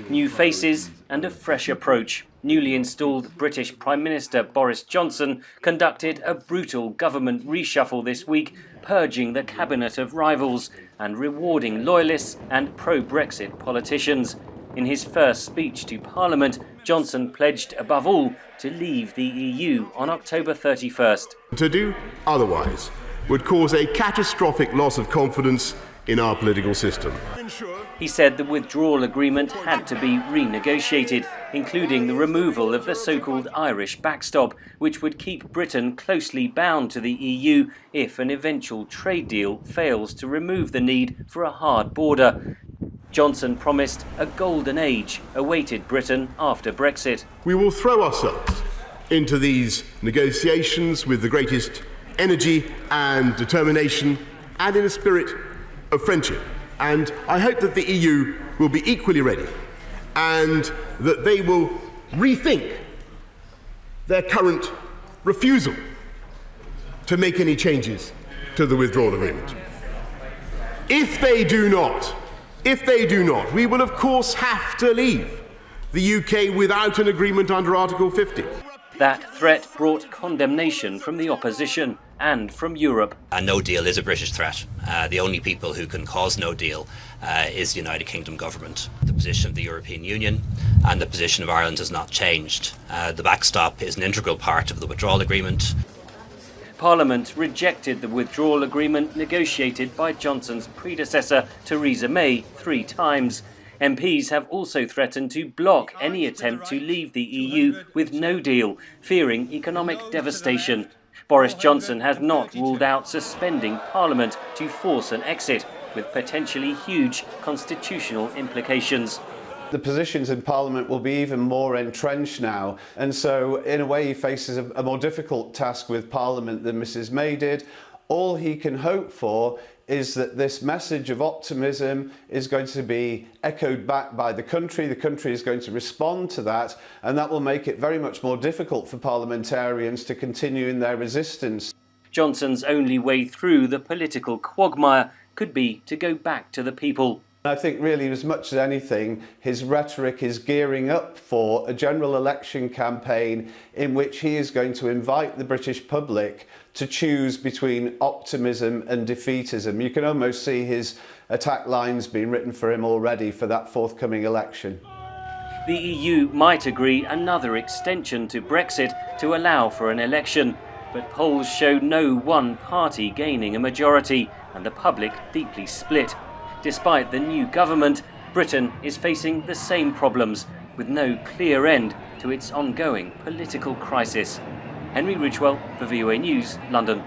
New faces and a fresh approach. Newly installed British Prime Minister Boris Johnson conducted a brutal government reshuffle this week, purging the cabinet of rivals and rewarding loyalists and pro-Brexit politicians. In his first speech to Parliament, Johnson pledged above all to leave the EU on October 31st. To do otherwise would cause a catastrophic loss of confidence in our political system. He said the withdrawal agreement had to be renegotiated, including the removal of the so-called Irish backstop, which would keep Britain closely bound to the EU if an eventual trade deal fails to remove the need for a hard border. Johnson promised a golden age awaited Britain after Brexit. We will throw ourselves into these negotiations with the greatest energy and determination and in a spirit of friendship. And I hope that the EU will be equally ready and that they will rethink their current refusal to make any changes to the withdrawal agreement. If they do not, we will of course have to leave the UK without an agreement under Article 50. That threat brought condemnation from the opposition and from Europe. A no deal is a British threat. The only people who can cause no deal is the United Kingdom government. The position of the European Union and the position of Ireland has not changed. The backstop is an integral part of the withdrawal agreement. Parliament rejected the withdrawal agreement negotiated by Johnson's predecessor, Theresa May, 3 times. MPs have also threatened to block any attempt to leave the EU with no deal, fearing economic devastation. Boris Johnson has not ruled out suspending Parliament to force an exit, with potentially huge constitutional implications. The positions in Parliament will be even more entrenched now, and so in a way he faces a more difficult task with Parliament than Mrs May did. All he can hope for is that this message of optimism is going to be echoed back by the country. The country is going to respond to that, and that will make it very much more difficult for parliamentarians to continue in their resistance. Johnson's only way through the political quagmire could be to go back to the people. I think really, as much as anything, his rhetoric is gearing up for a general election campaign in which he is going to invite the British public to choose between optimism and defeatism. You can almost see his attack lines being written for him already for that forthcoming election. The EU might agree another extension to Brexit to allow for an election, but polls show no one party gaining a majority and the public deeply split. Despite the new government, Britain is facing the same problems, with no clear end to its ongoing political crisis. Henry Ridgwell for VOA News, London.